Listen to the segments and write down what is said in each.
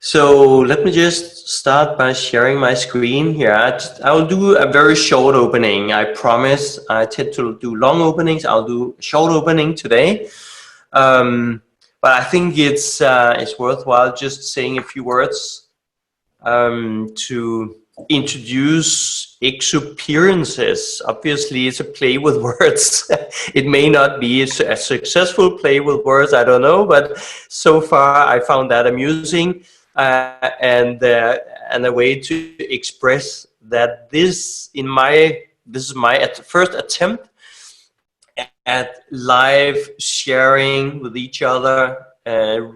So let me just start by sharing my screen here. I will do a very short opening. I promise. I tend to do long openings. I'll do a short opening today. But I think it's worthwhile just saying a few words to introduce ExOperiences. Obviously, it's a play with words. It may not be a successful play with words, I don't know, but so far I found that amusing. And a way to express that this is my first attempt at live sharing with each other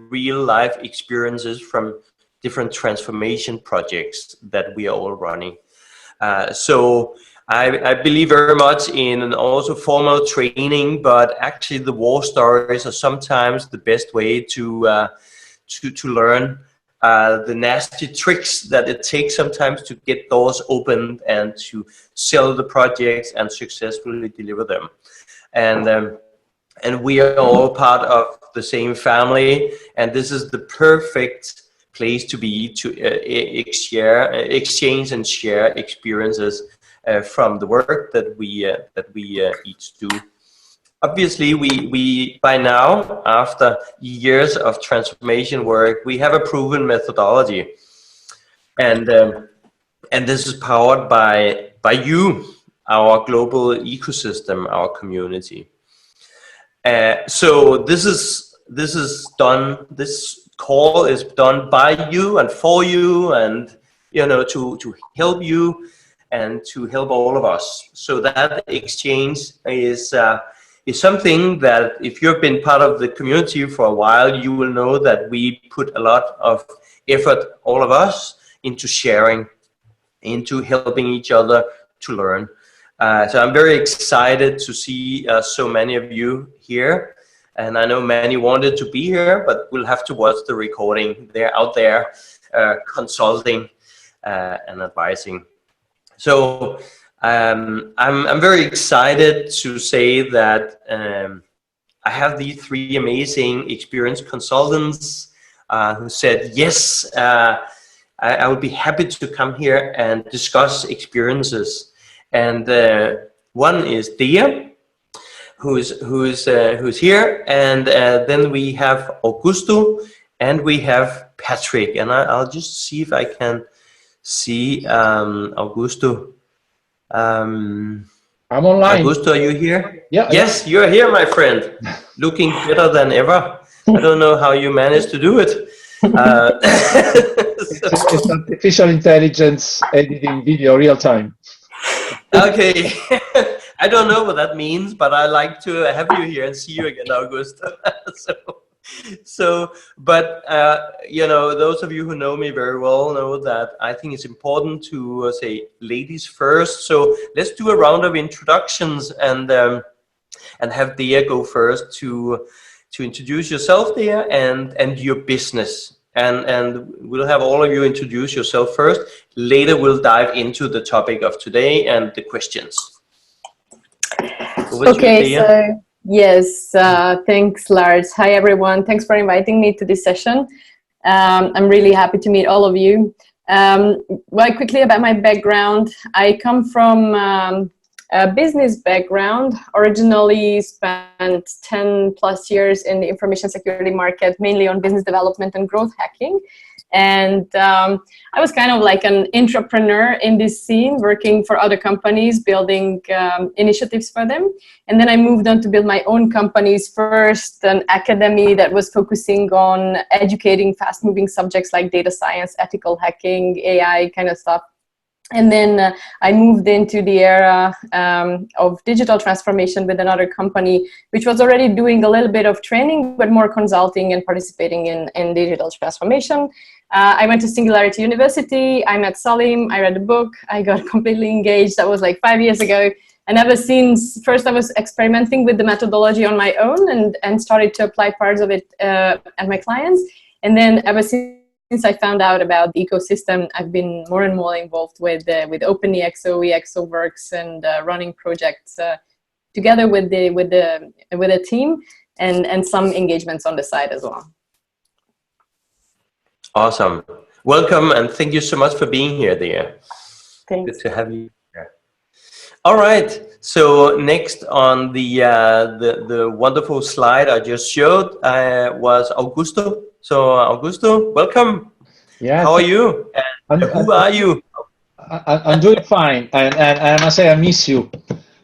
real life experiences from different transformation projects that we are all running. So I believe very much in also formal training, but actually the war stories are sometimes the best way to learn the nasty tricks that it takes sometimes to get doors opened and to sell the projects and successfully deliver them. And we are all part of the same family, and this is the perfect place to be to exchange and share experiences from the work that we each do. Obviously, we by now, after years of transformation work, we have a proven methodology, and this is powered by you, our global ecosystem, our community. So this call is done by you and for you, and to help you and to help all of us. So that exchange is something that if you've been part of the community for a while, you will know that we put a lot of effort, all of us, into sharing, into helping each other to learn. So I'm very excited to see so many of you here. And I know many wanted to be here, but we'll have to watch the recording. They're out there consulting and advising. So I'm very excited to say that I have these three amazing experienced consultants who said, yes, I would be happy to come here and discuss experiences. And one is Dea, who's here, and then we have Augusto, and we have Patrik. And I'll just see if I can see Augusto. I'm online. Augusto, are you here? Yeah. Yes, you're here, my friend. Looking better than ever. I don't know how you managed to do it. It's artificial intelligence editing video real time. Okay. I don't know what that means, but I like to have you here and see you again, Augusto. But those of you who know me very well know that I think it's important to say ladies first. So let's do a round of introductions and have Dea go first to introduce yourself, Dea, and your business. And we'll have all of you introduce yourself first. Later we'll dive into the topic of today and the questions. Okay, so yes, thanks, Lars. Hi, everyone. Thanks for inviting me to this session. I'm really happy to meet all of you. Well, quickly about my background. I come from a business background. Originally spent 10 plus years in the information security market, mainly on business development and growth hacking. And I was kind of like an entrepreneur in this scene, working for other companies, building initiatives for them. And then I moved on to build my own companies. First, an academy that was focusing on educating fast-moving subjects like data science, ethical hacking, AI kind of stuff. And then I moved into the era of digital transformation with another company, which was already doing a little bit of training, but more consulting and participating in digital transformation. I went to Singularity University. I met Salim. I read the book. I got completely engaged. That was like 5 years ago. And ever since, first I was experimenting with the methodology on my own and started to apply parts of it at my clients. And then ever since I found out about the ecosystem, I've been more and more involved with OpenExO, ExO Works, and running projects together with the team and some engagements on the side as well. Awesome. Welcome, and thank you so much for being here, Dea. Thanks. Good to have you here. All right. So next on the wonderful slide I just showed was Augusto. So Augusto, welcome. Yeah. How are you? And who are you? I'm doing fine, and I must say I miss you.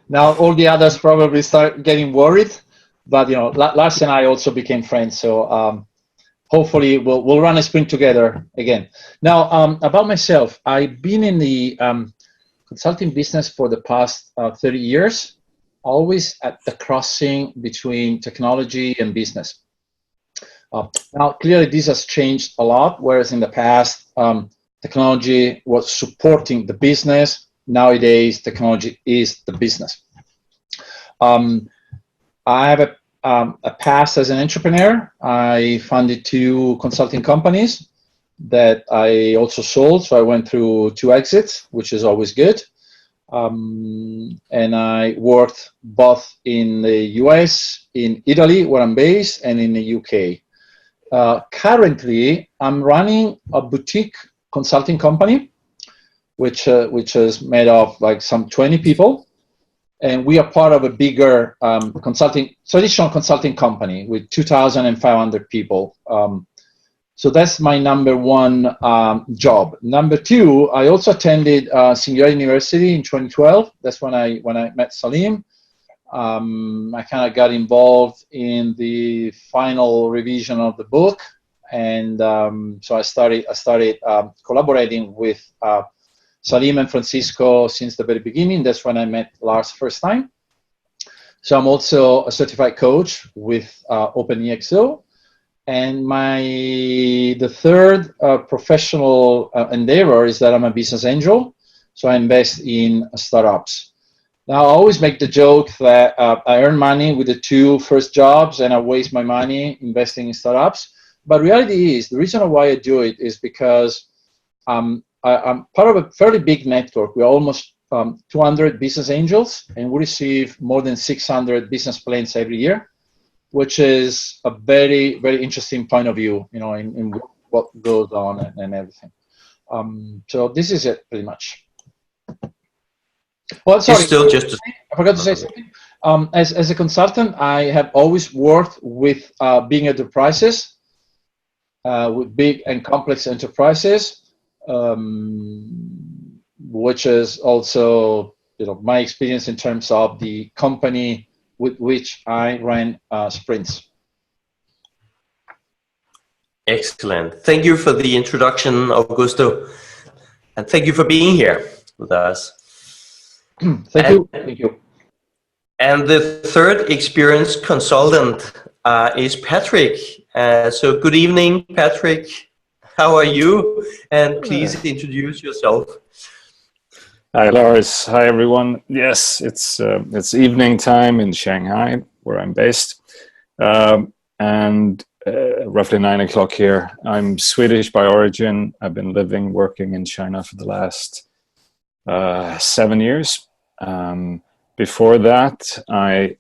Now all the others probably start getting worried, but you know, Lars and I also became friends, so hopefully we'll run a sprint together again. Now about myself, I've been in the consulting business for the past 30 years, always at the crossing between technology and business. Now clearly this has changed a lot, whereas in the past technology was supporting the business. Nowadays, technology is the business. I have a past as an entrepreneur. I founded 2 consulting companies that I also sold. So I went through 2 exits, which is always good. And I worked both in the US, in Italy, where I'm based, and in the UK. Currently, I'm running a boutique consulting company, which is made of like some 20 people, and we are part of a bigger traditional consulting company with 2,500 people. So that's my number 1 job. Number 2, I also attended Singularity University in 2012. That's when I met Salim. I kind of got involved in the final revision of the book. And so I started collaborating with Salim and Francisco since the very beginning. That's when I met Lars first time. So I'm also a certified coach with ExO. And the third professional endeavor is that I'm a business angel. So I invest in startups. Now I always make the joke that I earn money with the 2 first jobs and I waste my money investing in startups. But reality is, the reason why I do it is because I'm part of a fairly big network. We're almost 200 business angels, and we receive more than 600 business plans every year, which is a very, very interesting point of view, you know, in what goes on and everything. So this is it, pretty much. Well, sorry, I forgot to say something. As a consultant, I have always worked with big enterprises. With big and complex enterprises, which is also, you know, my experience in terms of the company with which I ran sprints. Excellent. Thank you for the introduction, Augusto, and thank you for being here with us. Thank you. And the third experienced consultant is Patrik. So good evening, Patrik. How are you? And please introduce yourself. Hi, Lars. Hi, everyone. Yes, it's evening time in Shanghai, where I'm based, and roughly 9 o'clock here. I'm Swedish by origin. I've been working in China for the last 7 years. Before that, I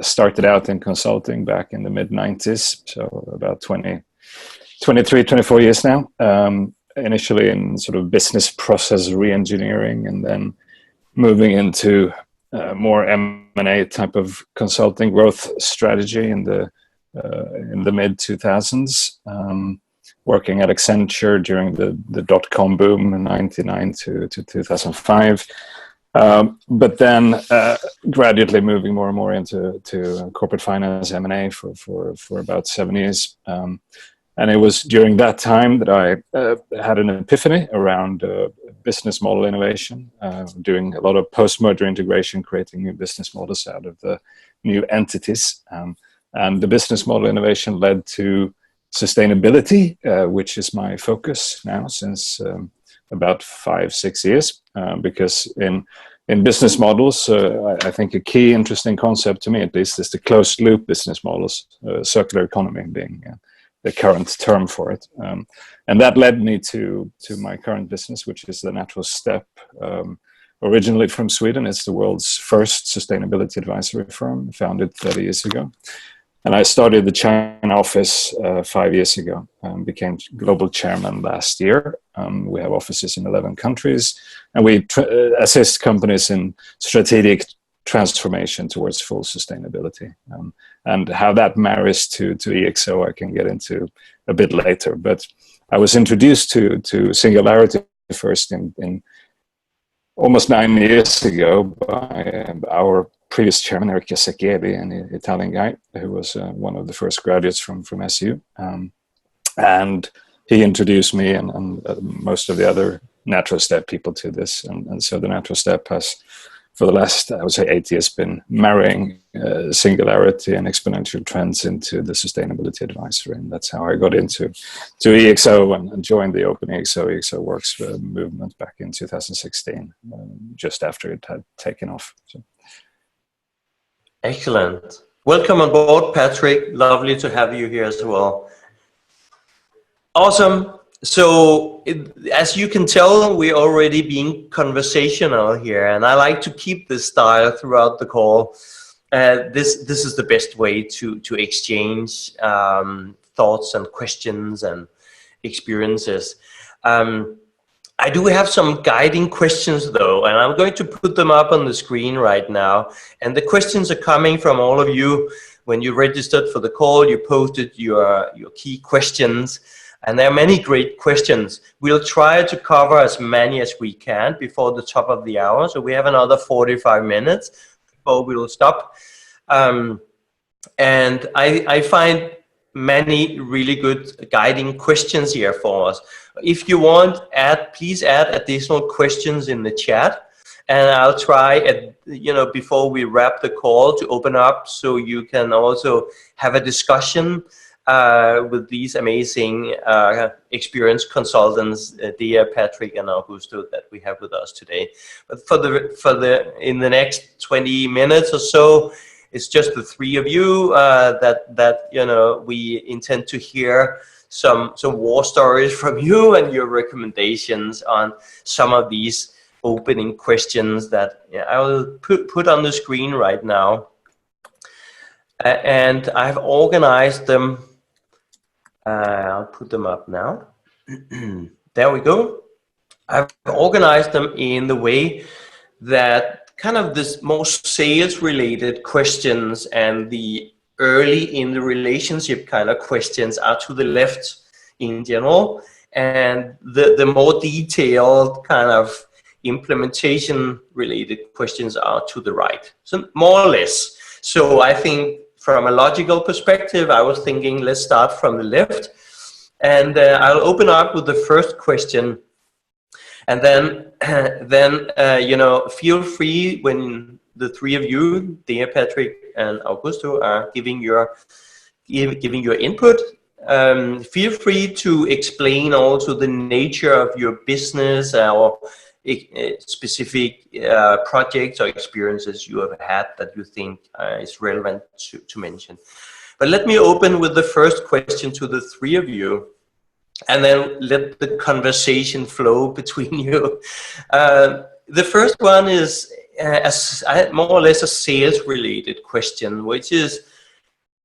started out in consulting back in the mid-90s, so about 23, 24 years now. Initially in sort of business process re-engineering, and then moving into more M&A type of consulting growth strategy in the mid-2000s. Working at Accenture during the dot-com boom in 99 to 2005. But then gradually moving more and more into corporate finance M&A for about 7 years. And it was during that time that I had an epiphany around business model innovation, doing a lot of post-merger integration, creating new business models out of the new entities. And the business model innovation led to sustainability, which is my focus now since about 5-6 years, because in business models, I think a key interesting concept to me, at least, is the closed loop business models, circular economy being the current term for it. And that led me to my current business, which is the natural step. Originally from Sweden, it's the world's first sustainability advisory firm, founded 30 years ago. And I started the China office 5 years ago, became global chairman last year. We have offices in 11 countries, and we assist companies in strategic transformation towards full sustainability. And how that marries to ExO, I can get into a bit later. But I was introduced to Singularity first in almost 9 years ago by our previous chairman, Eric Secchielli, an Italian guy who was one of the first graduates from SU. And he introduced me and most of the other natural step people to this. And so the natural step has, for the last, I would say, 8 years, been marrying Singularity and exponential trends into the sustainability advisory. And that's how I got into ExO and joined the Open ExO Works movement back in 2016, just after it had taken off. So. Excellent. Welcome on board, Patrik. Lovely to have you here as well. Awesome. So, as you can tell, we're already being conversational here, and I like to keep this style throughout the call. This is the best way to exchange thoughts and questions and experiences. I do have some guiding questions though, and I'm going to put them up on the screen right now. And the questions are coming from all of you. When you registered for the call, you posted your key questions, and there are many great questions. We'll try to cover as many as we can before the top of the hour. So we have another 45 minutes before we will stop. And I find many really good guiding questions here for us. If you want, please add additional questions in the chat, and I'll try before we wrap the call to open up so you can also have a discussion with these amazing experienced consultants, Dea, Patrik, and Augusto, that we have with us today. But in the next 20 minutes or so, it's just the three of you that we intend to hear some war stories from you and your recommendations on some of these opening questions that I will put on the screen right now. And I've organized them. I'll put them up now. There we go. I've organized them in the way that kind of this most sales related questions and the early in the relationship kind of questions are to the left in general, and the more detailed kind of implementation related questions are to the right. So more or less. So I think from a logical perspective, I was thinking let's start from the left, and I'll open up with the first question. And then feel free when the three of you, Dea, Patrik, and Augusto, are giving your input. Feel free to explain also the nature of your business or specific projects or experiences you have had that you think is relevant to mention. But let me open with the first question to the three of you, and then let the conversation flow between you. The first one is more or less a sales-related question, which is,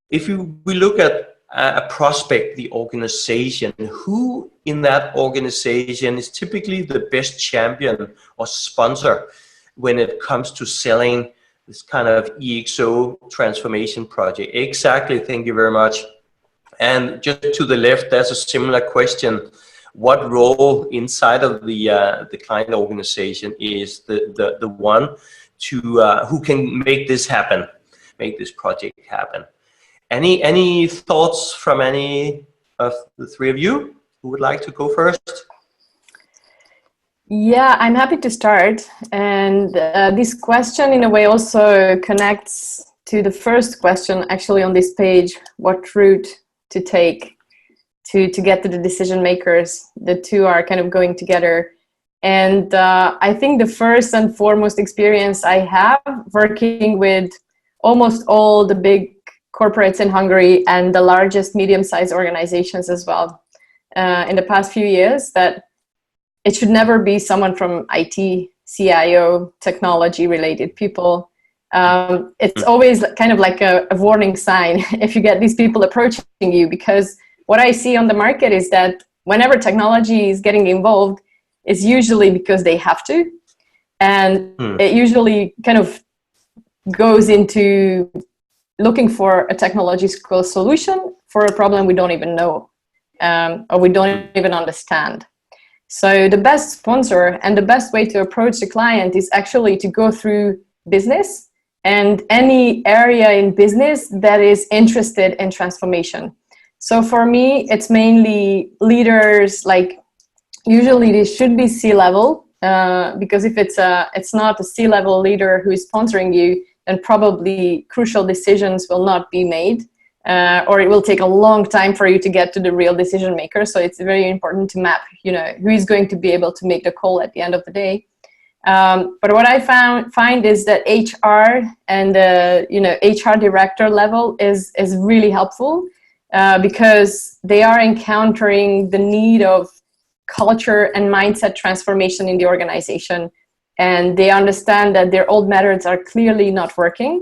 if we look at a prospect, the organization, who in that organization is typically the best champion or sponsor when it comes to selling this kind of ExO transformation project? Exactly, thank you very much. And just to the left, there's a similar question. What role inside of the client organization is the one who can make this happen, make this project happen? Any thoughts from any of the three of you who would like to go first? Yeah, I'm happy to start. And this question in a way also connects to the first question actually on this page, what route to take to get to the decision makers. The two are kind of going together. And I think the first and foremost experience I have working with almost all the big corporates in Hungary and the largest medium-sized organizations as well in the past few years, that it should never be someone from IT, CIO, technology related people. It's always kind of like a warning sign if you get these people approaching you, because what I see on the market is that whenever technology is getting involved, it's usually because they have to. And it usually kind of goes into looking for a technological solution for a problem we don't even know, or we don't even understand. So the best sponsor and the best way to approach the client is actually to go through business and any area in business that is interested in transformation. So for me, it's mainly leaders, like usually they should be C-level, because if it's not a C-level leader who is sponsoring you, then probably crucial decisions will not be made, or it will take a long time for you to get to the real decision maker. So it's very important to map, who is going to be able to make the call at the end of the day. But what I find is that HR and HR director level is really helpful, because they are encountering the need of culture and mindset transformation in the organization, and they understand that their old methods are clearly not working.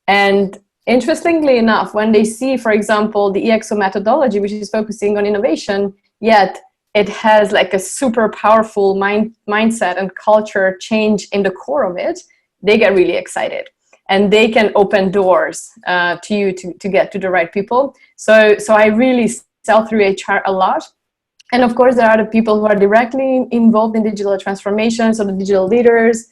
And interestingly enough, when they see, for example, the EXO methodology, which is focusing on innovation, yet it has like a super powerful mindset and culture change in the core of it, they get really excited. And they can open doors to you to get to the right people. So I really sell through HR a lot. And of course, there are the people who are directly involved in digital transformation, so the digital leaders,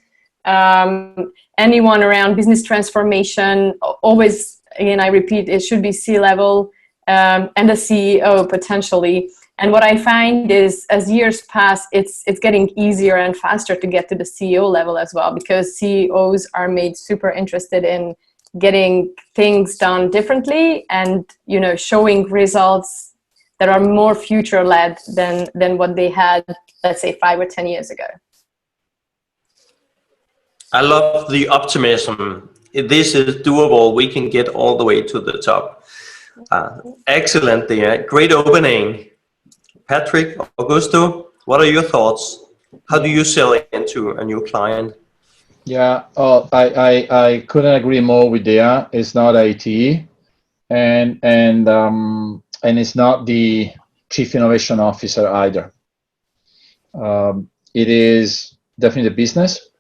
anyone around business transformation. Always, again, I repeat, it should be C-level, and the CEO potentially. And what I find is, as years pass, it's getting easier and faster to get to the CEO level as well, because CEOs are made super interested in getting things done differently and showing results that are more future-led than what they had, let's say, 5 or 10 years ago. I love the optimism. If this is doable, we can get all the way to the top. Excellent, Dea. Great opening. Patrik, Augusto, what are your thoughts? How do you sell into a new client? Yeah, I couldn't agree more with Dea. It's not IT, and it's not the chief innovation officer either. It is definitely the business.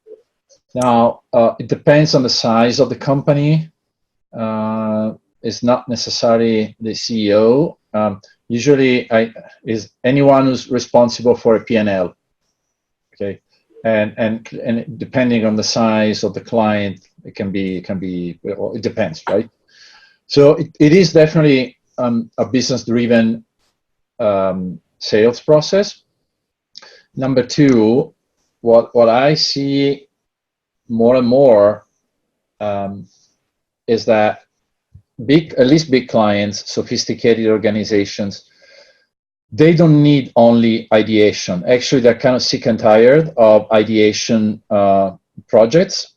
Now, it depends on the size of the company. It's not necessarily the CEO. Usually, is anyone who's responsible for a P&L. Okay, and depending on the size of the client, it can be. Well, it depends, right? So it is definitely a business-driven sales process. Number two, what I see more and more is that at least big clients, sophisticated organizations, they don't need only ideation. Actually, they're kind of sick and tired of ideation projects.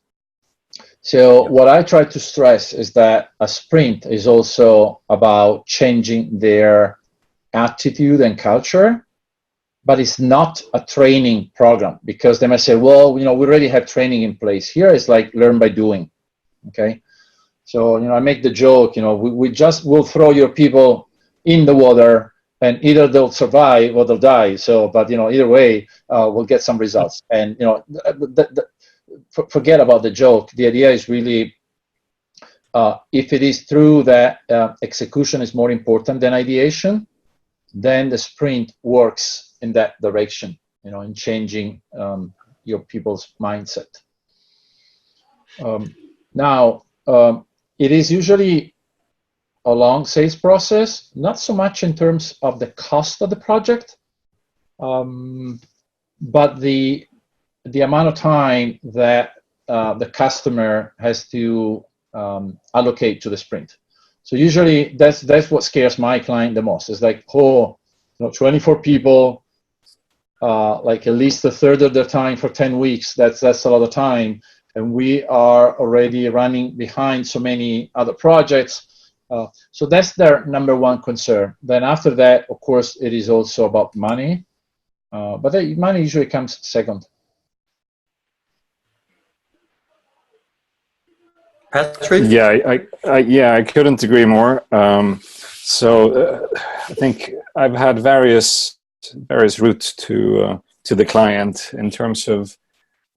So what I try to stress is that a sprint is also about changing their attitude and culture, but it's not a training program, because they might say, well, we already have training in place. Here it's like learn by doing, okay? So, I make the joke, we'll throw your people in the water and either they'll survive or they'll die. So, but, either way, we'll get some results. And, forget about the joke. The idea is really, if it is true that execution is more important than ideation, then the sprint works in that direction, in changing your people's mindset. Now, it is usually a long sales process, not so much in terms of the cost of the project, but the amount of time that the customer has to allocate to the sprint. So usually that's what scares my client the most. It's like, 24 people, like at least a third of the time for 10 weeks. That's a lot of time, and we are already running behind so many other projects. So that's their number one concern. Then after that, of course, it is also about money, but the money usually comes second. Patrik? Yeah, I couldn't agree more. I think I've had various routes to the client in terms of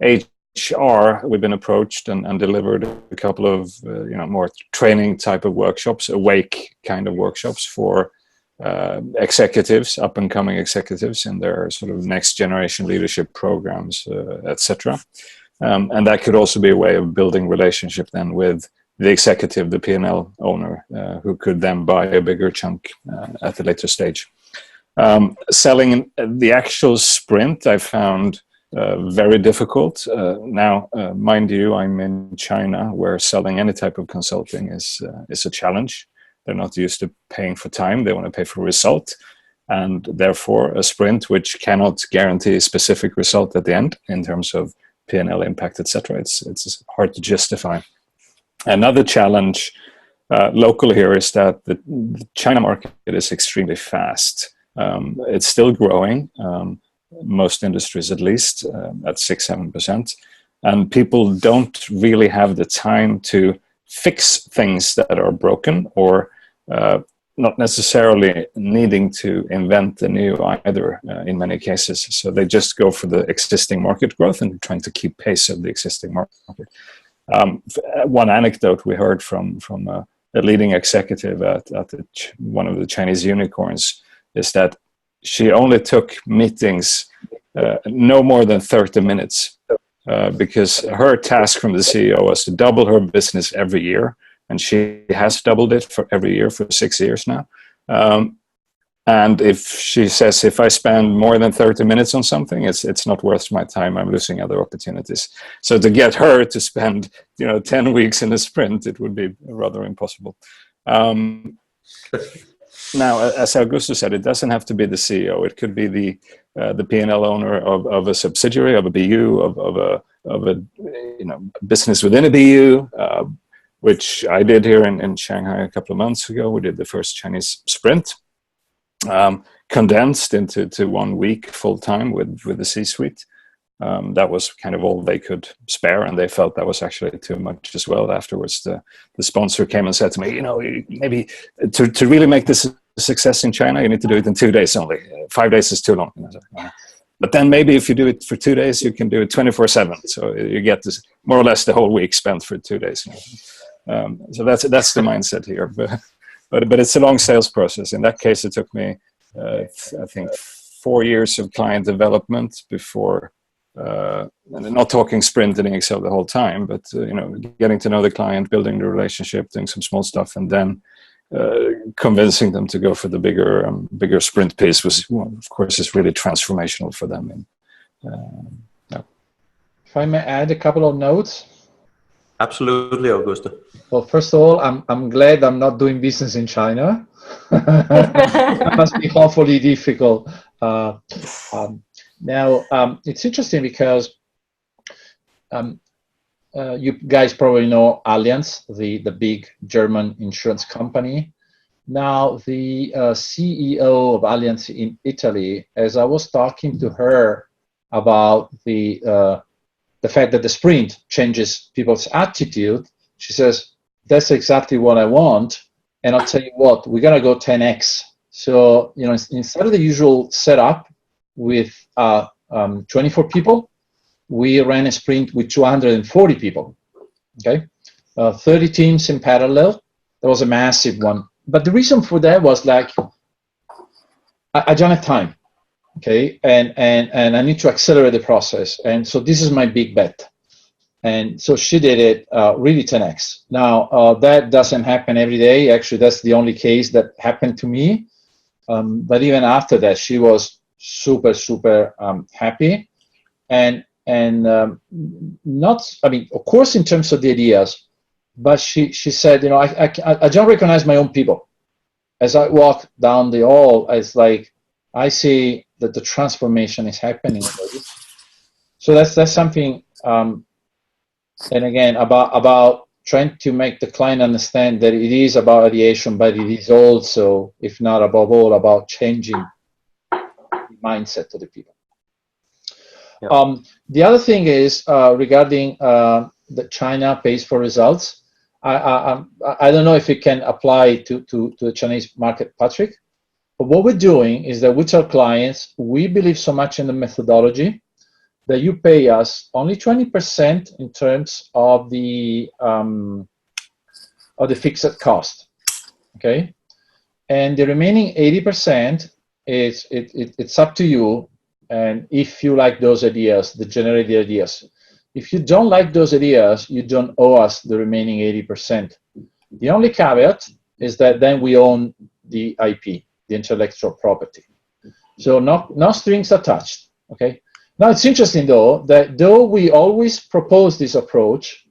HR. We've been approached and delivered a couple of more training type of workshops, awake kind of workshops for executives, up and coming executives in their sort of next generation leadership programs, etc. And that could also be a way of building relationship then with the executive, the P&L owner, who could then buy a bigger chunk at a later stage. Selling the actual sprint, I found very difficult. Now, mind you, I'm in China, where selling any type of consulting is a challenge. They're not used to paying for time; they want to pay for result, and therefore a sprint which cannot guarantee a specific result at the end in terms of P&L impact, etc. It's hard to justify. Another challenge local here is that the China market is extremely fast. It's still growing, most industries at least, at 6-7%. And people don't really have the time to fix things that are broken, or not necessarily needing to invent the new either in many cases. So they just go for the existing market growth and trying to keep pace of the existing market. One anecdote we heard from a leading executive at one of the Chinese unicorns is that she only took meetings no more than 30 minutes because her task from the CEO was to double her business every year, and she has doubled it for every year for 6 years now. And if she says, if I spend more than 30 minutes on something, it's not worth my time. I'm losing other opportunities. So to get her to spend 10 weeks in a sprint, it would be rather impossible. Now, as Augusto said, it doesn't have to be the CEO. It could be the P&L owner of a subsidiary, of a BU, of a business within a BU, which I did here in Shanghai a couple of months ago. We did the first Chinese sprint, condensed into 1 week full time with the C-suite. That was kind of all they could spare, and they felt that was actually too much as well. Afterwards, the sponsor came and said to me, maybe to really make this a success in China, you need to do it in 2 days only. 5 days is too long. But then maybe if you do it for 2 days, you can do it 24/7. So you get this more or less the whole week spent for 2 days. So that's the mindset here. But it's a long sales process. In that case, it took me, I think, 4 years of client development before. Not talking sprint and ExO the whole time, but getting to know the client, building the relationship, doing some small stuff, and then convincing them to go for the bigger sprint piece was, of course, is really transformational for them. If I may add a couple of notes. Absolutely, Augusto. Well, first of all, I'm glad I'm not doing business in China. That must be awfully difficult. Now, it's interesting because you guys probably know Allianz, the big German insurance company. Now, the CEO of Allianz in Italy, as I was talking to her about the fact that the sprint changes people's attitude, she says, that's exactly what I want. And I'll tell you what, we're going to go 10x. So, instead of the usual setup with 24 people, we ran a sprint with 240 people, okay? 30 teams in parallel. That was a massive one. But the reason for that was like, I don't have time, okay? And I need to accelerate the process. And so this is my big bet. And so she did it really 10x. Now, that doesn't happen every day. Actually, that's the only case that happened to me. But even after that, she was super, super happy. And not, I mean, of course, in terms of the ideas, but she said, I don't recognize my own people. As I walk down the hall, it's like, I see that the transformation is happening. So that's something, and again, about trying to make the client understand that it is about ideation, but it is also, if not above all, about changing the mindset of the people. Yeah. The other thing is regarding the China pays for results. I don't know if it can apply to the Chinese market, Patrik. But what we're doing is that with our clients, we believe so much in the methodology that you pay us only 20% in terms of the fixed cost, okay? And the remaining 80% is it's up to you, and if you like those ideas, the generated ideas. If you don't like those ideas, you don't owe us the remaining 80%. The only caveat is that then we own the IP, the intellectual property. So no strings attached, okay? Now it's interesting though, that though we always propose this approach,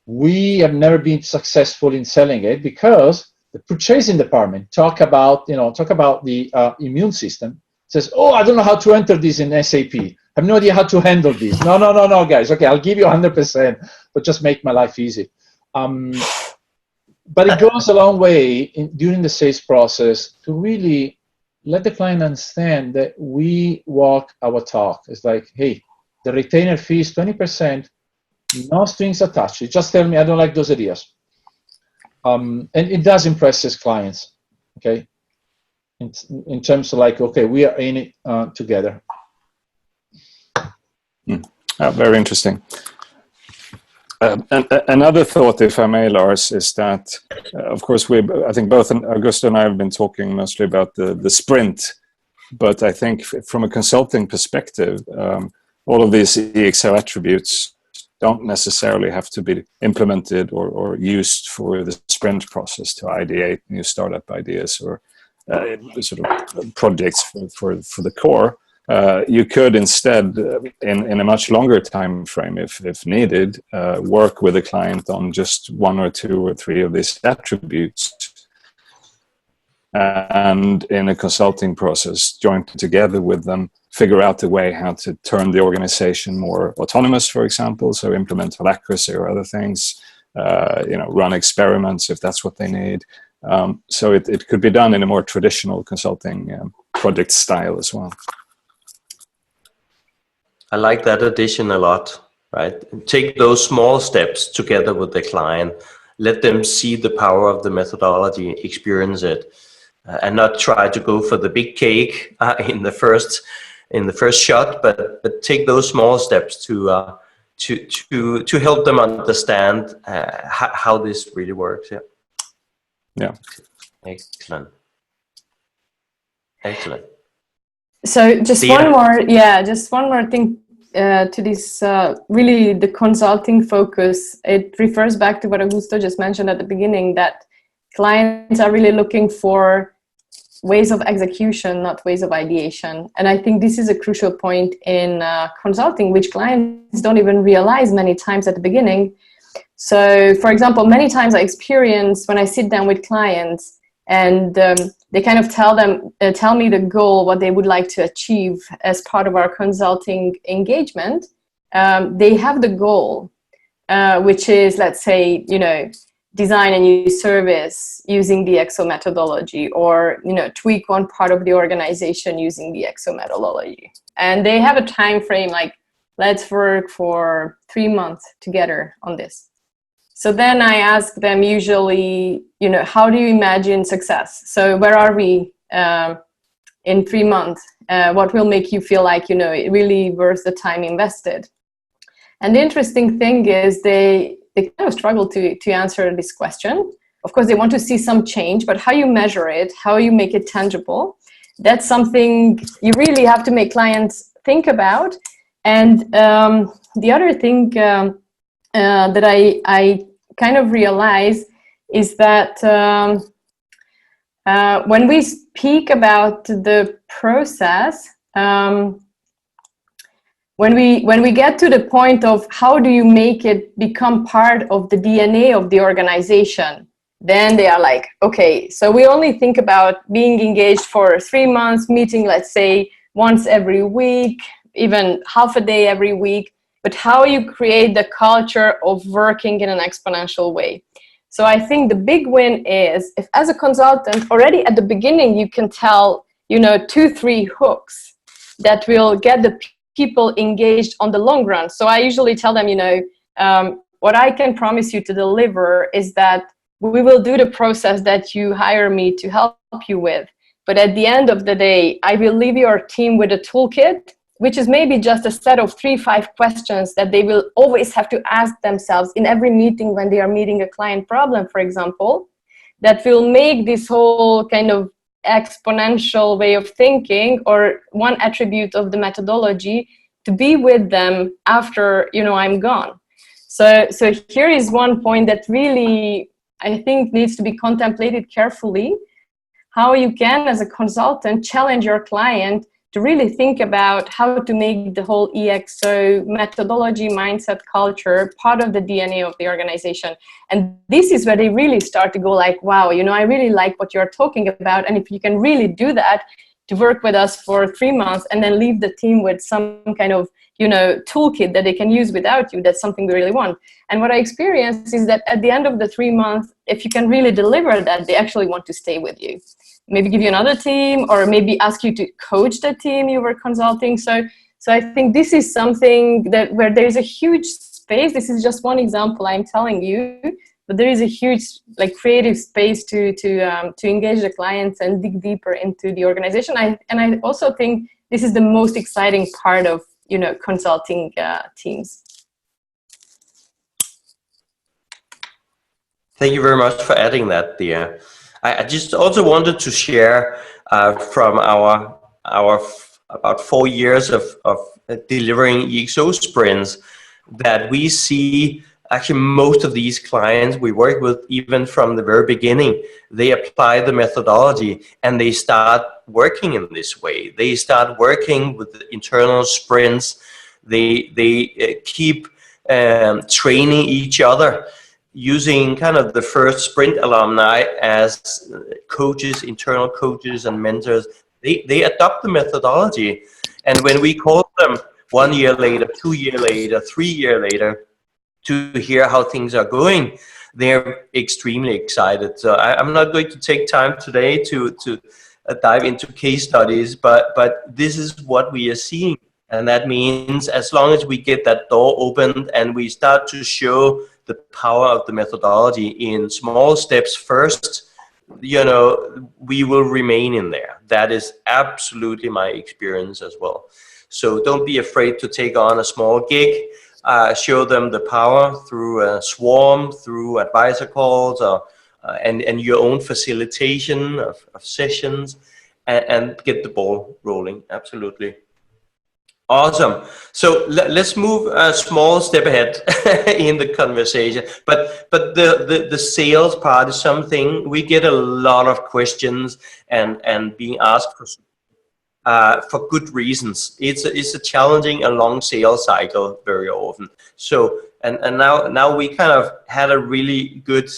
we have never been successful in selling it because the purchasing department talk about the immune system, says, oh, I don't know how to enter this in SAP. I have no idea how to handle this. No, guys. Okay, I'll give you 100%, but just make my life easy. But it goes a long way during the sales process to really let the client understand that we walk our talk. It's like, hey, the retainer fee is 20%, no strings attached. You just tell me I don't like those ideas. And it does impress his clients, okay? In terms of like, okay, we are in it together. Very interesting. And another thought, if I may, Lars, is that, of course, I think both Augusto and I have been talking mostly about the sprint, but I think from a consulting perspective, all of these EXO attributes don't necessarily have to be implemented or used for the sprint process to ideate new startup ideas or sort of projects for the core. You could instead, in a much longer time frame, if needed, work with a client on just 1 or 2 or 3 of these attributes, and in a consulting process, join together with them, figure out a way how to turn the organization more autonomous, for example, so implement accuracy or other things, run experiments if that's what they need. So it could be done in a more traditional consulting project style as well. I like that addition a lot, right? Take those small steps together with the client, let them see the power of the methodology, experience it, and not try to go for the big cake in the first shot, but take those small steps to help them understand how this really works. Yeah. Excellent. So just one more thing to this, really the consulting focus. It refers back to what Augusto just mentioned at the beginning, that clients are really looking for ways of execution, not ways of ideation. And I think this is a crucial point in consulting, which clients don't even realize many times at the beginning. So, for example, many times I experience when I sit down with clients and they kind of tell me the goal, what they would like to achieve as part of our consulting engagement. They have the goal, which is, let's say, design a new service using the EXO methodology, or tweak one part of the organization using the EXO methodology. And they have a time frame like, let's work for 3 months together on this. So then I ask them usually, how do you imagine success? So where are we in 3 months? What will make you feel like, it really worth the time invested? And the interesting thing is they kind of struggle to answer this question. Of course, they want to see some change, but how you measure it, how you make it tangible, that's something you really have to make clients think about. And the other thing that I kind of realize is that when we speak about the process, when we get to the point of how do you make it become part of the DNA of the organization, then they are like, okay, so we only think about being engaged for 3 months, meeting, let's say, once every week, even half a day every week, but how you create the culture of working in an exponential way. So I think the big win is if as a consultant, already at the beginning, you can tell, 2-3 hooks that will get the people engaged on the long run. So I usually tell them, what I can promise you to deliver is that we will do the process that you hire me to help you with. But at the end of the day, I will leave your team with a toolkit, which is maybe just a set of 3-5 questions that they will always have to ask themselves in every meeting when they are meeting a client problem, for example, that will make this whole kind of exponential way of thinking, or one attribute of the methodology, to be with them after, you know, I'm gone. So here is one point that really, I think, needs to be contemplated carefully, how you can, as a consultant, challenge your client to really think about how to make the whole EXO methodology, mindset, culture part of the DNA of the organization. And this is where they really start to go like, wow, you know, I really like what you're talking about. And if you can really do that, to work with us for 3 months and then leave the team with some kind of, you know, toolkit that they can use without you, that's something we really want. And what I experienced is that at the end of the 3 months, if you can really deliver that, they actually want to stay with you. Maybe give you another team, or maybe ask you to coach the team you were consulting. So I think this is something that where there's a huge space. This is just one example I'm telling you, but there is a huge like creative space to engage the clients and dig deeper into the organization. And I also think this is the most exciting part of, you know, consulting teams. Thank you very much for adding that, Dea. I just also wanted to share from our about 4 years of delivering EXO sprints, that we see actually most of these clients we work with, even from the very beginning, they apply the methodology and they start working in this way. They start working with the internal sprints. They keep training each other, using kind of the first sprint alumni as coaches, internal coaches and mentors. They adopt the methodology. And when we call them 1 year later, 2 years later, 3 years later, to hear how things are going, they're extremely excited. So I'm not going to take time today to dive into case studies, but this is what we are seeing. And that means as long as we get that door opened and we start to show the power of the methodology in small steps first, you know, we will remain in there. That is absolutely my experience as well. So don't be afraid to take on a small gig. Show them the power through a swarm, through advisor calls, and your own facilitation of sessions, and get the ball rolling. Absolutely. Awesome. So let's move a small step ahead in the conversation. But the sales part is something we get a lot of questions and being asked for good reasons. It's a challenging and long sales cycle very often. So and now we kind of had a really good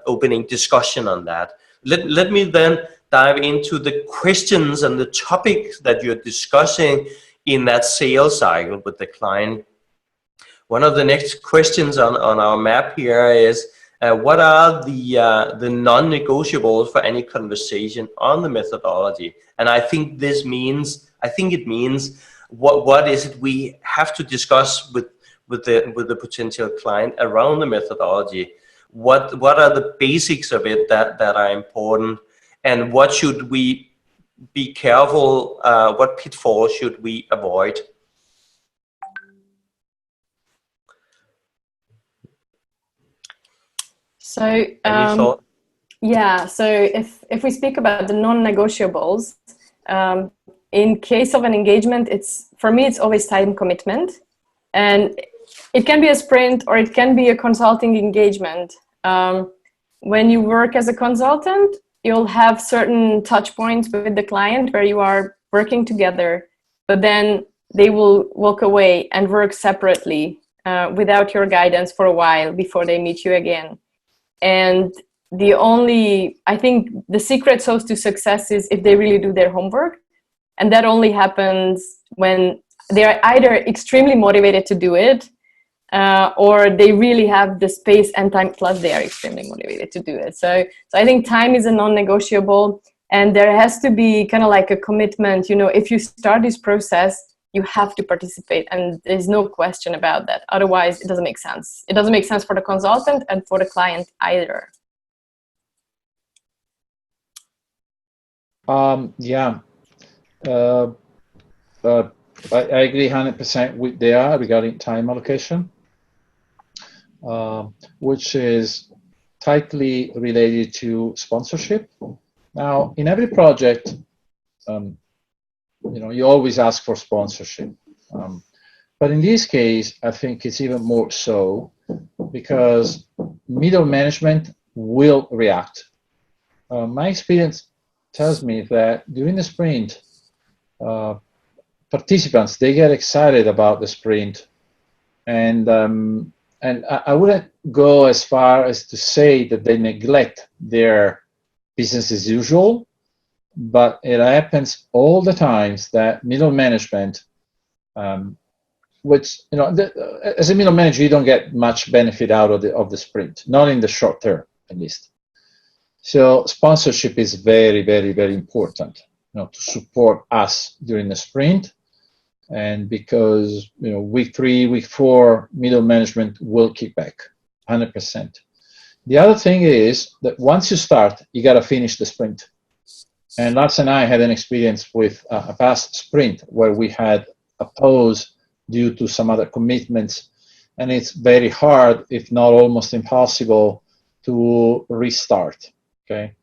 opening discussion on that. Let me then dive into the questions and the topics that you're discussing in that sales cycle with the client. One of the next questions on our map here is, what are the non-negotiables for any conversation on the methodology? And I think it means what is it we have to discuss with the potential client around the methodology? What are the basics of it that are important, and what should we be careful, what pitfalls should we avoid? So yeah, so if we speak about the non-negotiables, in case of an engagement, for me it's always time commitment, and it can be a sprint or it can be a consulting engagement. When you work as a consultant, you'll have certain touch points with the client where you are working together, but then they will walk away and work separately without your guidance for a while before they meet you again. And I think the secret sauce to success is if they really do their homework. And that only happens when they're either extremely motivated to do it, or they really have the space and time, plus they are extremely motivated to do it. So I think time is a non-negotiable, and there has to be kind of like a commitment. You know, if you start this process, you have to participate, and there's no question about that. Otherwise, it doesn't make sense. It doesn't make sense for the consultant and for the client either. Yeah. I agree 100% with Dea regarding time allocation, which is tightly related to sponsorship. Now, in every project, you always ask for sponsorship. But in this case, I think it's even more so because middle management will react. My experience tells me that during the sprint, participants, they get excited about the sprint, and I wouldn't go as far as to say that they neglect their business as usual, but it happens all the times that middle management, which as a middle manager, you don't get much benefit out of the sprint, not in the short term at least. So sponsorship is very, very, very important, to support us during the sprint. And because week 3, week 4, middle management will kick back 100%. The other thing is that once you start, you got to finish the sprint. And Lars and I had an experience with a past sprint where we had a pause due to some other commitments, and it's very hard, if not almost impossible, to restart. Okay,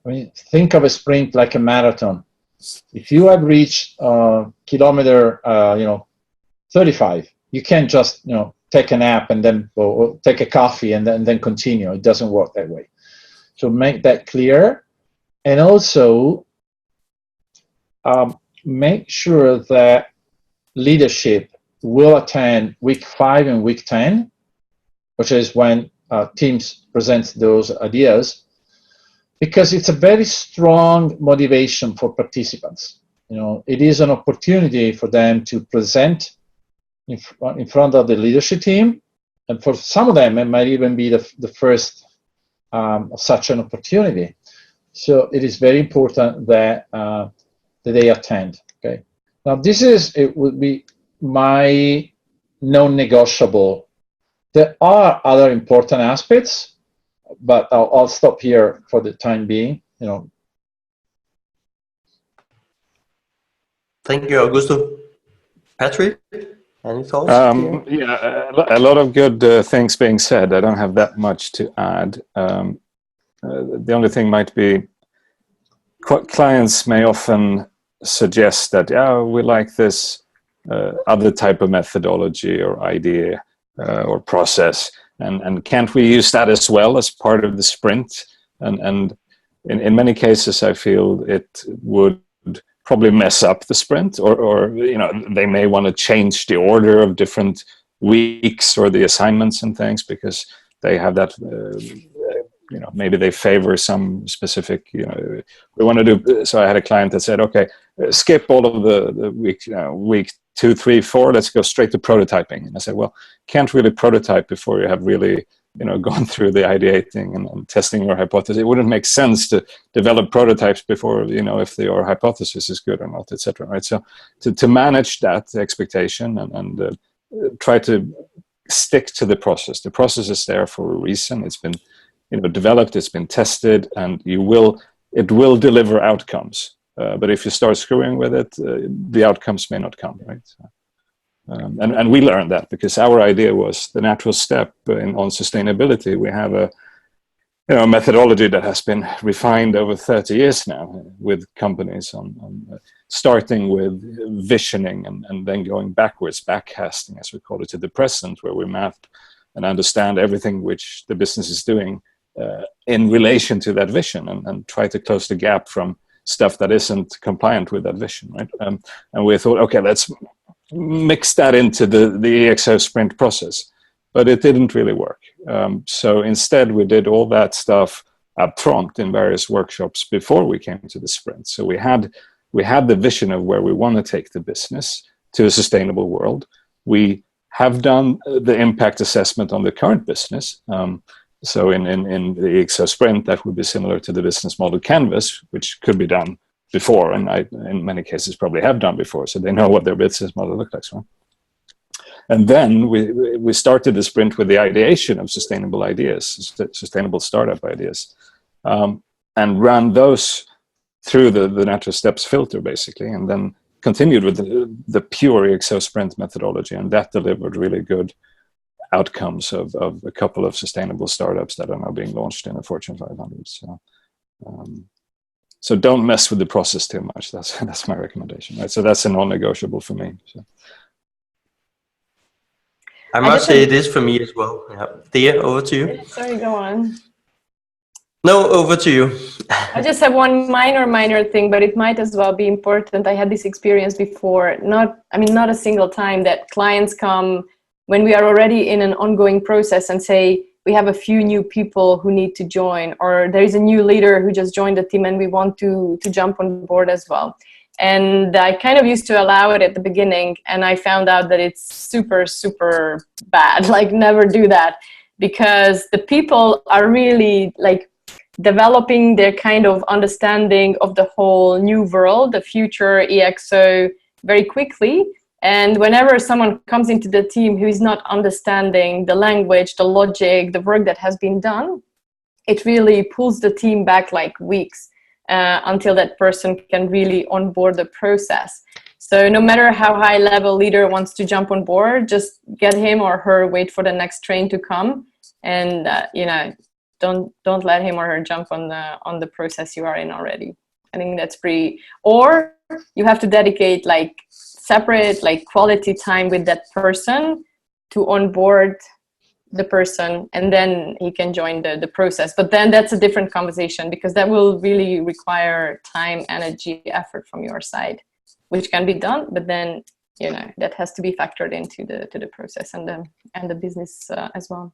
I mean, think of a sprint like a marathon. If you have reached kilometer 35, you can't just take a nap and then or take a coffee and then continue. It doesn't work that way. So make that clear, and also make sure that leadership will attend week 5 and week 10, which is when teams present those ideas, because it's a very strong motivation for participants. It is an opportunity for them to present in front of the leadership team, and for some of them, it might even be the first of such an opportunity. So it is very important that they attend. Okay. Now it would be my non-negotiable. There are other important aspects, but I'll stop here for the time being. Thank you, Augusto. Patrik, any thoughts? Yeah, a lot of good things being said. I don't have that much to add. The only thing might be clients may often suggest that, we like this other type of methodology or idea or process. And can't we use that as well as part of the sprint? And in many cases, I feel it would probably mess up the sprint, or they may want to change the order of different weeks or the assignments and things because they have that. Maybe they favor some specific. We want to do. So I had a client that said, "Okay, skip all of the week 2, 3, 4. Let's go straight to prototyping." And I said, "Well, can't really prototype before you have really, gone through the ideating and testing your hypothesis. It wouldn't make sense to develop prototypes before, if your hypothesis is good or not, etc." Right? So to manage that expectation and try to stick to the process. The process is there for a reason. It's been developed, it's been tested, and it will deliver outcomes. But if you start screwing with it, the outcomes may not come, right? And we learned that because our idea was the natural step on sustainability. We have a methodology that has been refined over 30 years now with companies on starting with visioning and then going backwards, backcasting, as we call it, to the present, where we map and understand everything which the business is doing in relation to that vision and try to close the gap from stuff that isn't compliant with that vision, right? And we thought, okay, let's mix that into the EXO sprint process, but it didn't really work. So instead, we did all that stuff up front in various workshops before we came to the sprint. So we had the vision of where we want to take the business to a sustainable world. We have done the impact assessment on the current business. So in the EXO sprint, that would be similar to the business model canvas, which could be done before, and I, in many cases, probably have done before, so they know what their business model looks like. So. And then we started the sprint with the ideation of sustainable ideas, sustainable startup ideas, and ran those through the natural steps filter, basically, and then continued with the pure ExO sprint methodology, and that delivered really good outcomes of a couple of sustainable startups that are now being launched in the Fortune 500. So don't mess with the process too much. That's my recommendation. Right? So that's a non-negotiable for me. So. I must say it is for me as well. Yeah. Dea, over to you. Sorry, go on. No, over to you. I just have one minor thing, but it might as well be important. I had this experience before, not a single time, that clients come when we are already in an ongoing process and say, we have a few new people who need to join, or there is a new leader who just joined the team and we want to jump on board as well. And I kind of used to allow it at the beginning, and I found out that it's super, super bad. Like, never do that, because the people are really like developing their kind of understanding of the whole new world, the future EXO, very quickly. And whenever someone comes into the team who is not understanding the language, the logic, the work that has been done, it really pulls the team back like weeks until that person can really onboard the process. So no matter how high level leader wants to jump on board, just get him or her, wait for the next train to come, and don't let him or her jump on the process you are in already. I think that's pretty. Or you have to dedicate like separate like quality time with that person to onboard the person, and then he can join the process. But then that's a different conversation, because that will really require time, energy, effort from your side, which can be done, but then that has to be factored into the process and the business as well.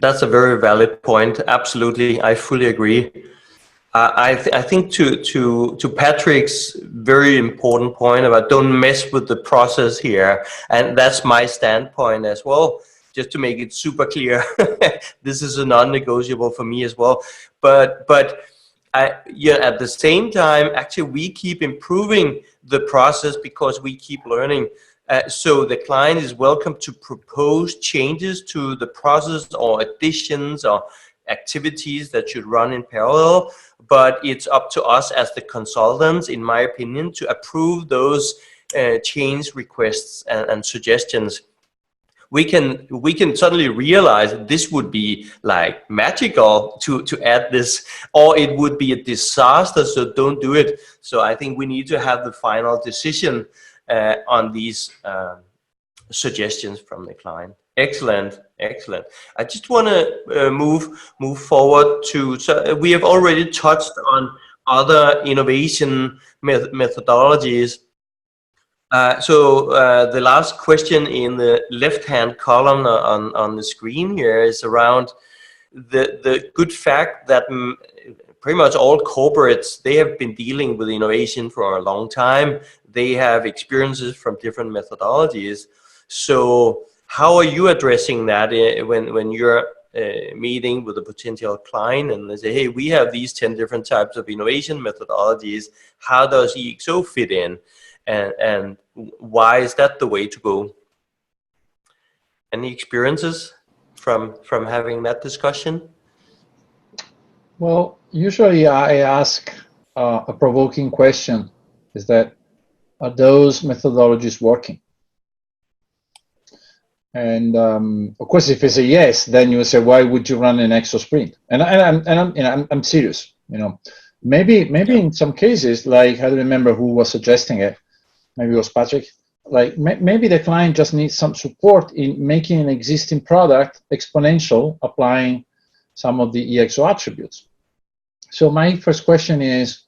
That's a very valid point. Absolutely, I fully agree. I think to Patrik's very important point about don't mess with the process here, and that's my standpoint as well, just to make it super clear. This is a non-negotiable for me as well. But at the same time, actually, we keep improving the process because we keep learning. So the client is welcome to propose changes to the process or additions or activities that should run in parallel, but it's up to us as the consultants, in my opinion, to approve those change requests and suggestions. We can suddenly realize that this would be like magical to add this, or it would be a disaster, so don't do it. So I think we need to have the final decision on these suggestions from the client. Excellent. I just want to move forward to. So we have already touched on other innovation methodologies. So the last question in the left-hand column on the screen here is around the good fact that pretty much all corporates, they have been dealing with innovation for a long time. They have experiences from different methodologies. So how are you addressing that when you're meeting with a potential client and they say, hey, we have these 10 different types of innovation methodologies. How does EXO fit in? And why is that the way to go? Any experiences from having that discussion? Well, usually I ask a provoking question, is that, are those methodologies working? And of course, if it's a yes, then you will say, why would you run an EXO sprint? And I'm serious. Maybe in some cases, like I don't remember who was suggesting it. Maybe it was Patrik. Like maybe the client just needs some support in making an existing product exponential, applying some of the EXO attributes. So my first question is,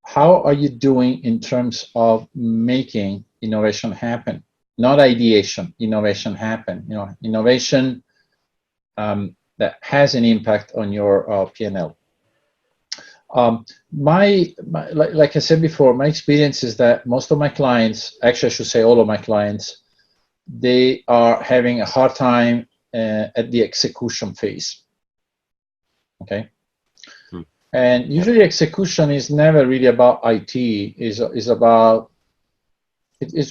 how are you doing in terms of making innovation happen? Not ideation, innovation happen. Innovation that has an impact on your P&L. Like I said before, my experience is that most of my clients, actually I should say all of my clients, they are having a hard time at the execution phase. Okay. And usually execution is never really about IT. It's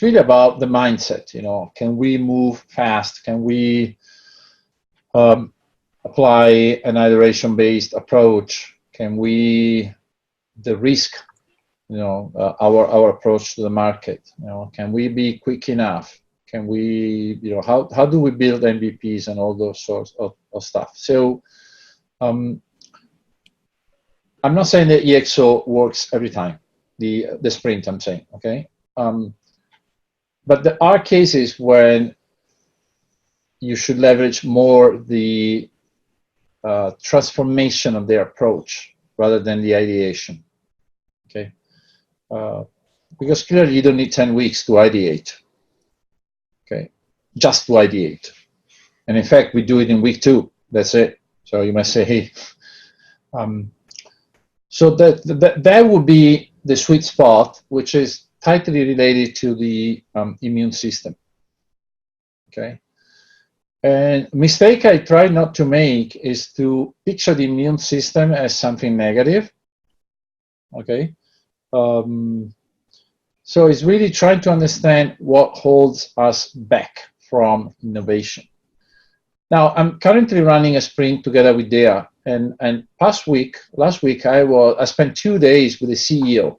really about the mindset. You know, can we move fast? Can we apply an iteration-based approach? Can we the risk? You know, our approach to the market. You know, can we be quick enough? Can we, you know, how do we build MVPs and all those sorts of stuff? So, I'm not saying that EXO works every time, the sprint, I'm saying, okay? But there are cases when you should leverage more the transformation of their approach rather than the ideation, okay? Because clearly you don't need 10 weeks to ideate, okay? Just to ideate. And in fact, we do it in week 2, that's it. So you might say, hey, so that would be the sweet spot, which is tightly related to the immune system. Okay, and mistake I try not to make is to picture the immune system as something negative. Okay, so it's really trying to understand what holds us back from innovation. Now, I'm currently running a sprint together with Dea, and last week, I spent 2 days with the CEO,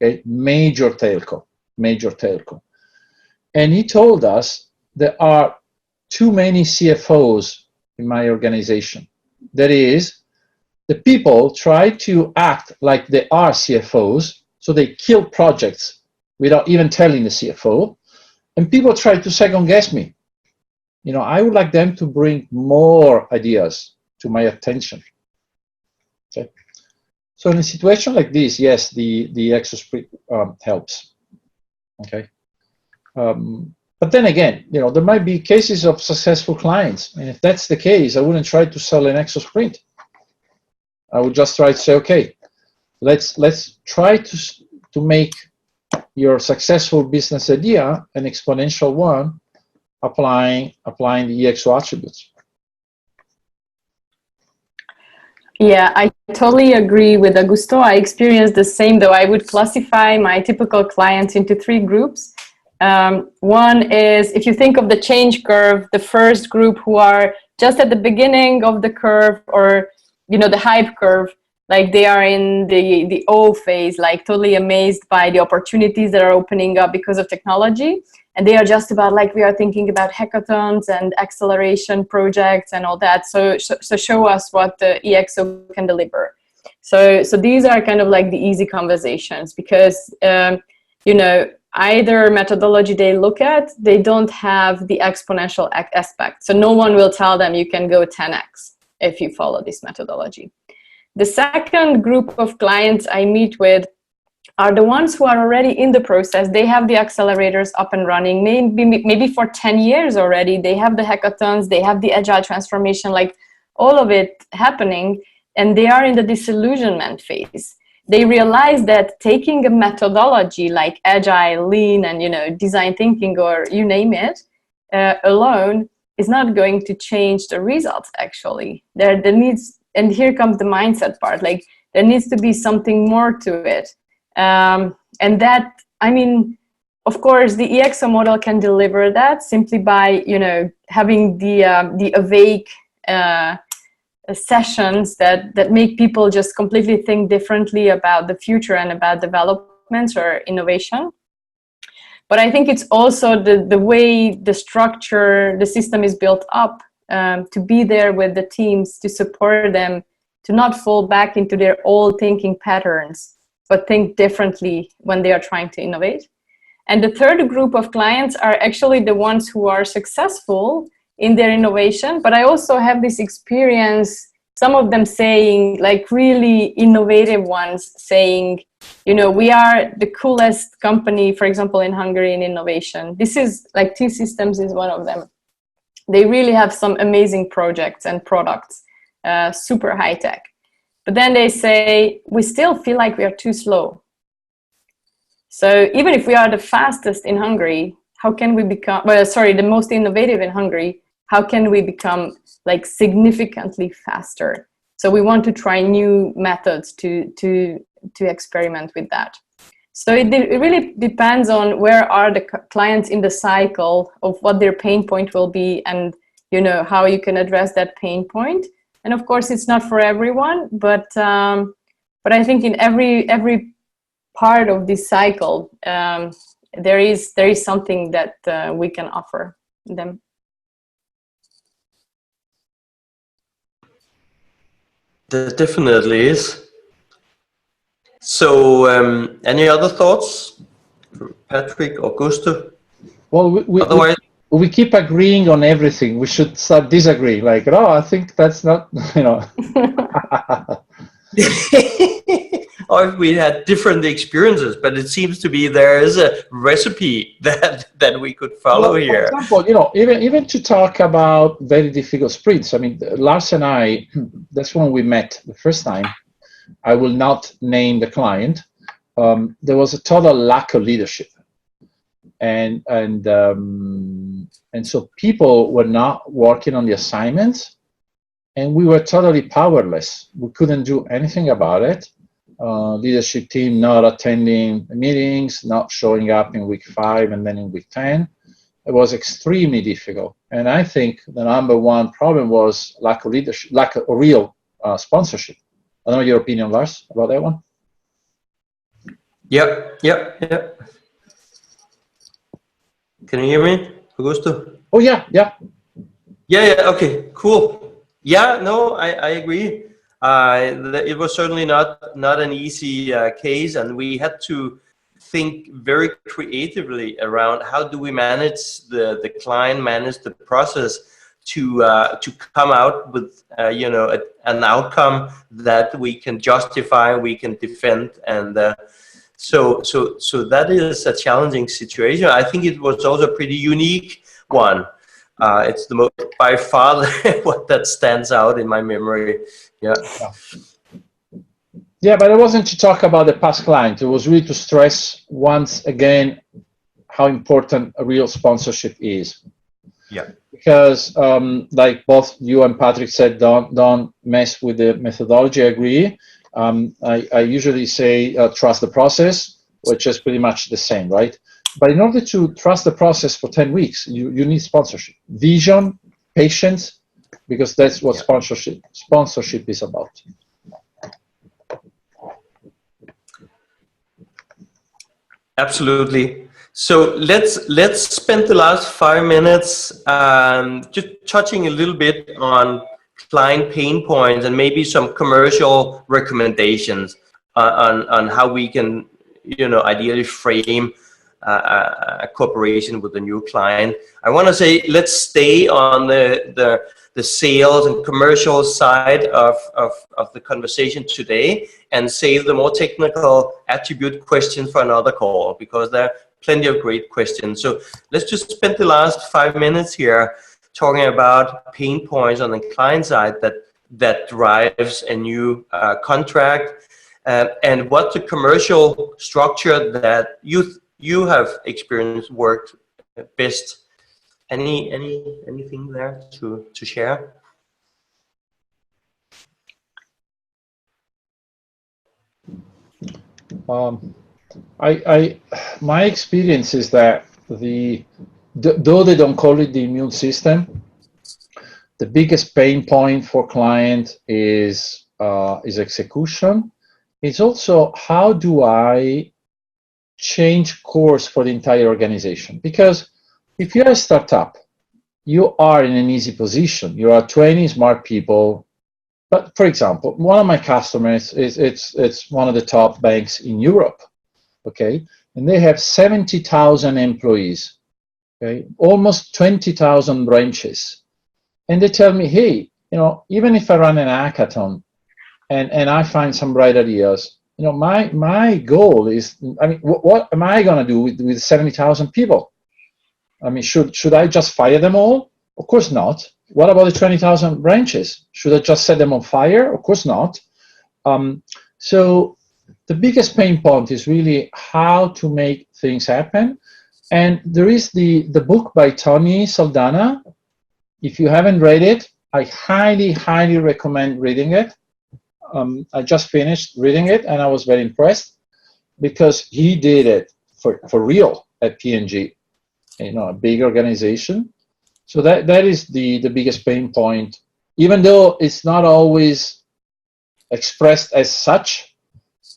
okay, major telco, and he told us there are too many CFOs in my organization. That is, the people try to act like they are CFOs, so they kill projects without even telling the CFO, and people try to second guess me. You know, I would like them to bring more ideas to my attention. Okay. So in a situation like this, yes, the EXO sprint helps. Okay. But then again, you know, there might be cases of successful clients, and if that's the case, I wouldn't try to sell an EXO sprint. I would just try to say, okay, let's try to make your successful business idea an exponential one, applying the EXO attributes. Yeah, I totally agree with Augusto. I experienced the same, though I would classify my typical clients into 3 groups. One is, if you think of the change curve, the first group who are just at the beginning of the curve, or, you know, the hype curve, like they are in the O phase, like totally amazed by the opportunities that are opening up because of technology. And they are just about, like, we are thinking about hackathons and acceleration projects and all that. So show us what the EXO can deliver. So these are kind of like the easy conversations, because, you know, either methodology they look at, they don't have the exponential aspect. So no one will tell them you can go 10x if you follow this methodology. The second group of clients I meet with are the ones who are already in the process. They have the accelerators up and running, maybe for 10 years already. They have the hackathons, they have the agile transformation, like all of it happening, and they are in the disillusionment phase. They realize that taking a methodology like agile, lean, and, you know, design thinking, or you name it, alone is not going to change the results. Actually, there needs, and here comes the mindset part, like there needs to be something more to it. And that, I mean, of course, the EXO model can deliver that simply by, you know, having the awake sessions that make people just completely think differently about the future and about developments or innovation. But I think it's also the way the structure, the system is built up, to be there with the teams, to support them, to not fall back into their old thinking patterns, but think differently when they are trying to innovate. And the third group of clients are actually the ones who are successful in their innovation. But I also have this experience, some of them saying, like really innovative ones saying, you know, we are the coolest company, for example, in Hungary in innovation. This is like T-Systems is one of them. They really have some amazing projects and products, super high tech. But then they say, we still feel like we are too slow. So even if we are the fastest in Hungary, how can we become, well, sorry, the most innovative in Hungary, how can we become like significantly faster? So we want to try new methods to experiment with that. So it really depends on where are the clients in the cycle of what their pain point will be, and how you can address that pain point. And of course, it's not for everyone, but I think in every part of this cycle, there is something that we can offer them. There definitely is. So, any other thoughts, Patrik or Augusto? Well, Otherwise, we keep agreeing on everything. We should start disagreeing. Like, oh, I think that's not, or if we had different experiences, but it seems to be there is a recipe that we could follow here. For example, even to talk about very difficult sprints. I mean, Lars and I, that's when we met the first time. I will not name the client. There was a total lack of leadership, and so people were not working on the assignments, and we were totally powerless. We couldn't do anything about it. Leadership team not attending meetings, not showing up in week 5 and then in week 10. It was extremely difficult, and I think the number one problem was lack of leadership, lack of real sponsorship. I don't know your opinion, Lars, about that one. Yep. Can you hear me, Augusto? Oh yeah. Okay, cool. Yeah, no, I agree. It was certainly not an easy case, and we had to think very creatively around how do we manage the client, manage the process to come out with an outcome that we can justify, we can defend, and so that is a challenging situation. I think it was also a pretty unique one. It's the most, by far, what that stands out in my memory. Yeah, but it wasn't to talk about the past client. It was really to stress once again how important a real sponsorship is. Yeah. Because like both you and Patrik said, don't mess with the methodology. I agree. I usually say trust the process, which is pretty much the same, right? But in order to trust the process for 10 weeks, you need sponsorship, vision, patience, because that's what sponsorship is about. Absolutely. So let's spend the last 5 minutes just touching a little bit on client pain points and maybe some commercial recommendations on how we can, ideally frame a cooperation with a new client. I want to say let's stay on the sales and commercial side of the conversation today and save the more technical attribute questions for another call, because there are plenty of great questions. So let's just spend the last 5 minutes here talking about pain points on the client side that drives a new contract, and what the commercial structure that you have experienced worked best. Anything there to share? My experience is that though they don't call it the immune system, the biggest pain point for client is execution. It's also how do I change course for the entire organization? Because if you're a startup, you are in an easy position. You are 20 smart people. But for example, one of my customers it's one of the top banks in Europe, okay? And they have 70,000 employees, okay? Almost 20,000 branches. And they tell me, hey, even if I run an hackathon and I find some bright ideas, my goal is, what am I going to do with 70,000 people? Should I just fire them all? Of course not. What about the 20,000 branches? Should I just set them on fire? Of course not. So the biggest pain point is really how to make things happen. And there is the book by Tony Saldana. If you haven't read it, I highly, highly recommend reading it. I just finished reading it, and I was very impressed because he did it for real at P&G, a big organization. So that is the biggest pain point, even though it's not always expressed as such.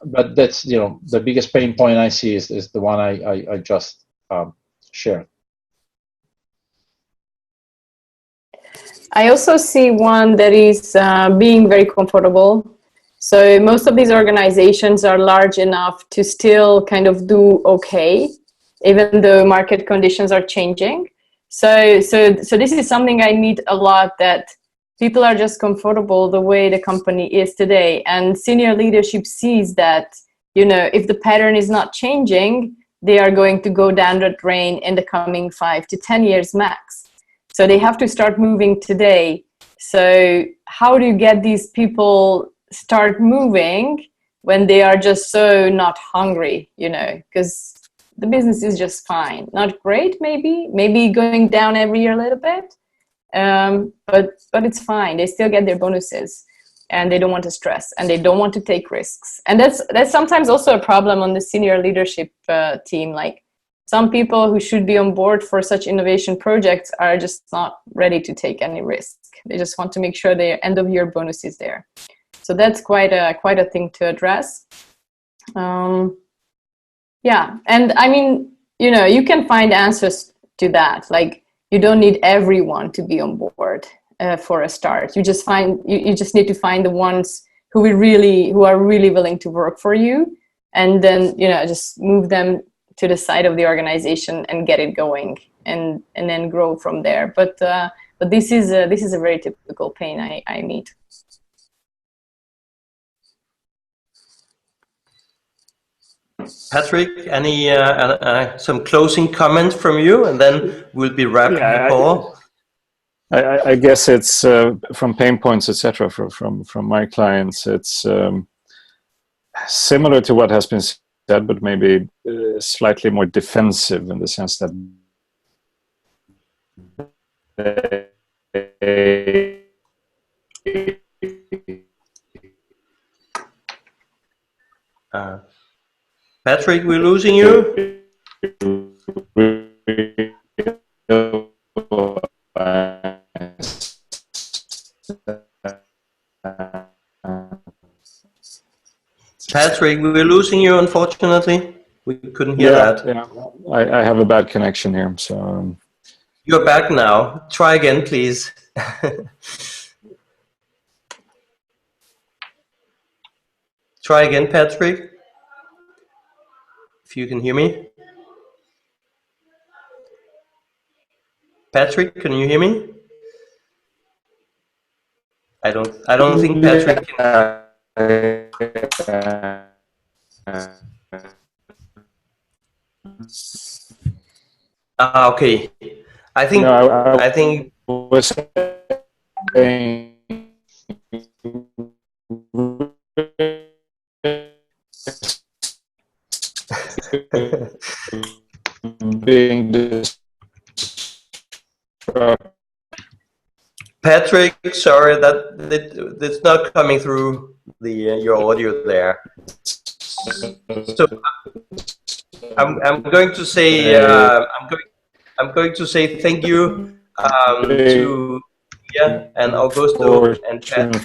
But that's the biggest pain point I see is the one I just shared. I also see one that is being very comfortable. So most of these organizations are large enough to still kind of do okay, even though market conditions are changing. So this is something I meet a lot, that people are just comfortable the way the company is today. And senior leadership sees that, if the pattern is not changing, they are going to go down the drain in the coming 5 to 10 years max. So they have to start moving today. So how do you get these people start moving when they are just so not hungry, because the business is just fine. Not great, maybe going down every year a little bit, but it's fine. They still get their bonuses, and they don't want to stress, and they don't want to take risks. And that's sometimes also a problem on the senior leadership team. Like, some people who should be on board for such innovation projects are just not ready to take any risk. They just want to make sure their end of year bonus is there. So that's quite a thing to address. Yeah, and I mean, you can find answers to that. Like, you don't need everyone to be on board for a start. You just need to find the ones who are really willing to work for you, and then just move them to the side of the organization and get it going, and then grow from there. But this is a very typical pain I meet. Patrik, any some closing comments from you, and then we'll be wrapping the call. I guess it's from pain points, etc. From my clients. It's similar to what has been said, but maybe slightly more defensive, in the sense that Patrik, we're losing you. Patrik, we're losing you, unfortunately. We couldn't hear that. Yeah, I have a bad connection here, so... You're back now. Try again, please. Try again, Patrik. If you can hear me. Patrik, can you hear me? I don't think Patrik can. Okay. I think was saying being Patrik, sorry, that's not coming through your audio there. So I'm going to say I'm going to say thank you to Dea and Augusto and Pat.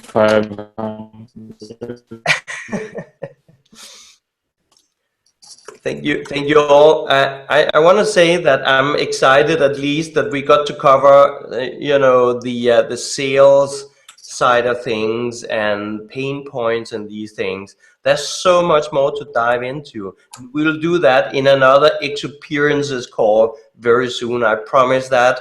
Thank you all. I want to say that I'm excited, at least, that we got to cover, the sales side of things and pain points and these things. There's so much more to dive into. We'll do that in another ExOperiences call very soon. I promise that.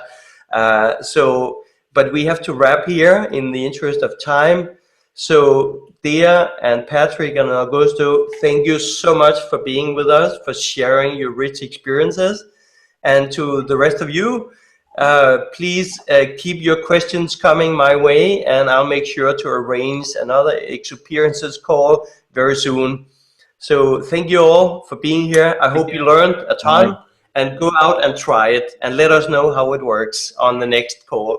But we have to wrap here in the interest of time. So Dea and Patrik and Augusto, thank you so much for being with us, for sharing your rich experiences. And to the rest of you, please keep your questions coming my way, and I'll make sure to arrange another ExOperiences call very soon. So thank you all for being here. I hope you learned a ton, and go out and try it and let us know how it works on the next call.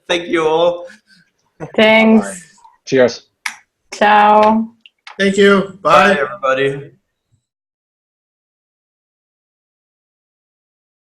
Thank you all. Thanks. Cheers. Ciao. Thank you. Bye, everybody.